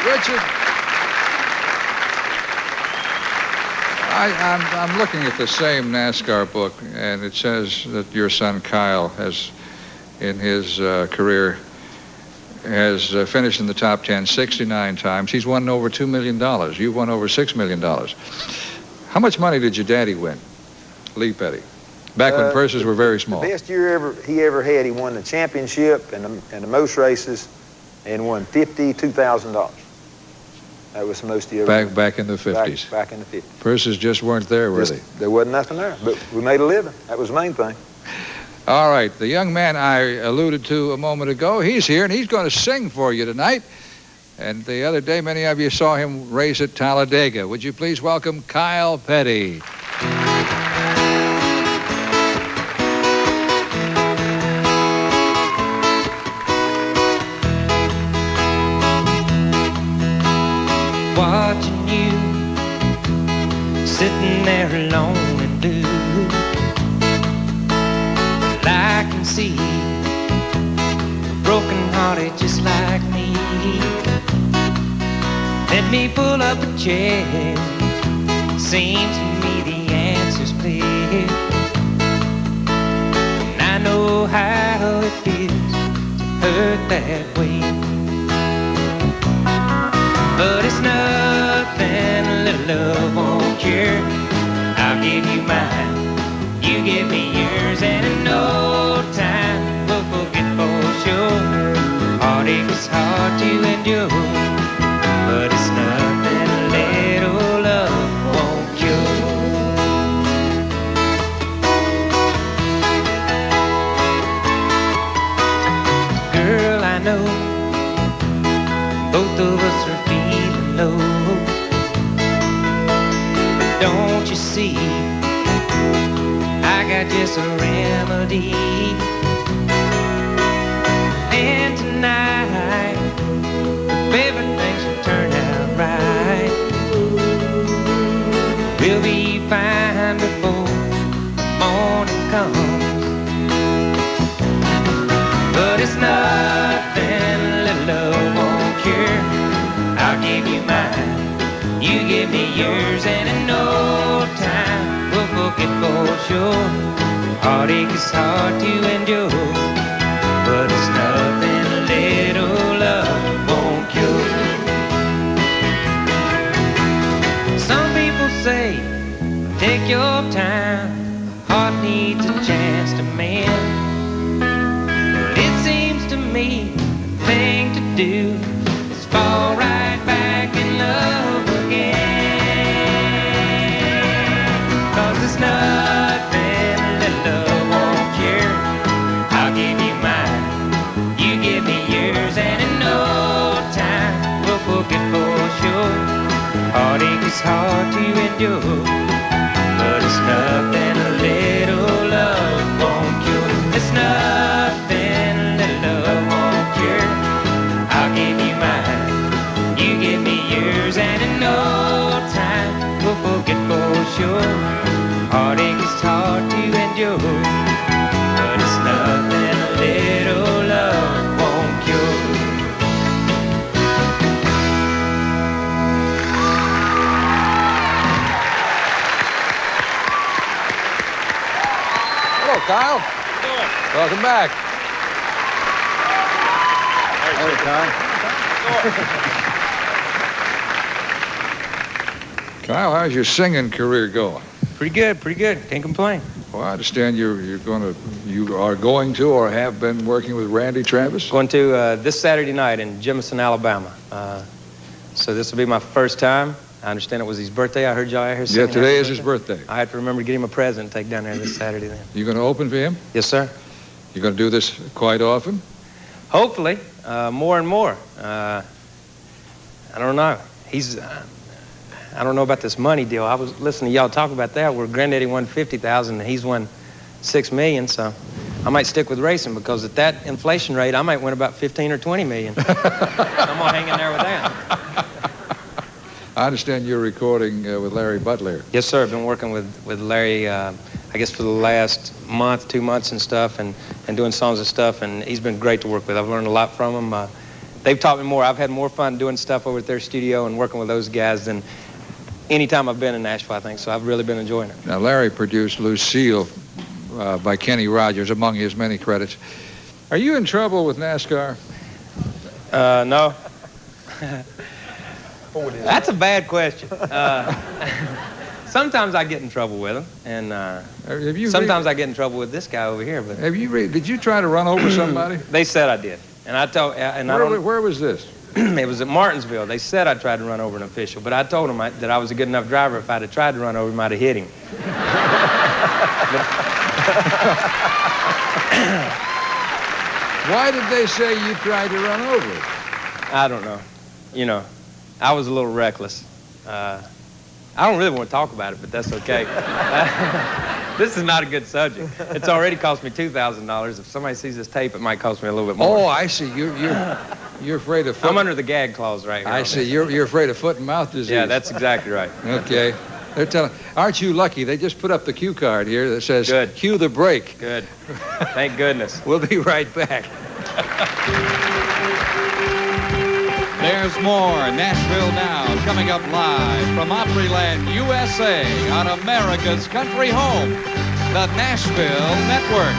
Richard, I'm looking at the same NASCAR book, and it says that your son Kyle has, in his career, has finished in the top 10 69 times. He's won over $2 million. You've won over $6 million. How much money did your daddy win, Lee Petty, back when purses were very small? The best year he ever had, he won the championship and the most races and won $52,000. That was the most he ever won. Back in the 50s. Back in the 50s. Purses just weren't there, were they? There wasn't nothing there, but we made a living. That was the main thing. All right, the young man I alluded to a moment ago, he's here, and he's going to sing for you tonight. And the other day, many of you saw him race at Talladega. Would you please welcome Kyle Petty? Watching you sitting there alone and blue, I can see broken hearted just like me. Let me pull up a chair. Seems to me the answer's clear, and I know how it feels to hurt that way. But it's nothing a little love won't cure. I'll give you mine, you give me yours, and in no time we'll forget for sure. Heartache is hard to endure, but it's nothing a little love won't cure. Girl, I know both of us are feeling low. Don't you see, I got just a remedy. And tonight, if everything should turn out right, we'll be fine before the morning comes. But it's nothing a little love won't cure. I'll give you mine, you give me yours, and in no time we'll forget for sure. Heartache is hard to endure, but it's nothing a little love won't cure. Some people say, take your time, heart needs a chance to mend. But it seems to me the thing to do is fall right back in love again. 'Cause it's nothing a little love won't cure. I'll give you mine, you give me yours, and in no time we'll forget for sure. Heartache is hard to endure, but it's nothing a little love won't cure. It's nothing a little love won't cure. I'll give you mine, you give me yours, and in no time we'll forget for sure. Heartache is hard to endure, but it's nothing a little love won't cure. Hello, Kyle. Welcome back. Hey, Kyle. Kyle, how's your singing career going? Pretty good, pretty good. Can't complain. Well, I understand you are going to or have been working with Randy Travis. Going to this Saturday night in Jemison, Alabama. So this will be my first time. I understand it was his birthday. I heard y'all out here singing. Yeah, today is his birthday. I have to remember to get him a present to take down there this Saturday then. You going to open for him? Yes, sir. You going to do this quite often? Hopefully, more and more. I don't know. I don't know about this money deal. I was listening to y'all talk about that, where Granddaddy won $50,000 and he's won $6 million. So I might stick with racing, because at that inflation rate, I might win about 15 or 20 million. So I'm gonna hang in there with that. I understand you're recording with Larry Butler. Yes, sir. I've been working with Larry, I guess for the last month, 2 months and stuff, and doing songs and stuff, and he's been great to work with. I've learned a lot from him. they've taught me more. I've had more fun doing stuff over at their studio and working with those guys than any time I've been in Nashville, I think. So I've really been enjoying it. Now, Larry produced Lucille by Kenny Rogers, among his many credits. Are you in trouble with NASCAR? No. That's a bad question. Sometimes I get in trouble with them, and sometimes I get in trouble with this guy over here. But did you try to run over somebody? They said I did, and I told. And where was this? It was at Martinsville. They said I tried to run over an official, but I told them that I was a good enough driver. If I'd have tried to run over him, I'd have hit him. Why did they say you tried to run over him? I don't know. You know, I was a little reckless. I don't really want to talk about it, but that's okay. This is not a good subject. It's already cost me $2,000. If somebody sees this tape, it might cost me a little bit more. Oh, I see. You're afraid of foot. I'm under the gag clause right here. I see. You're afraid of foot and mouth disease. Yeah, that's exactly right. Okay. They're telling. Aren't you lucky? They just put up the cue card here that says, Good. Cue the break. Good. Thank goodness. We'll be right back. There's more Nashville Now coming up live from Opryland, USA on America's country home, the Nashville Network.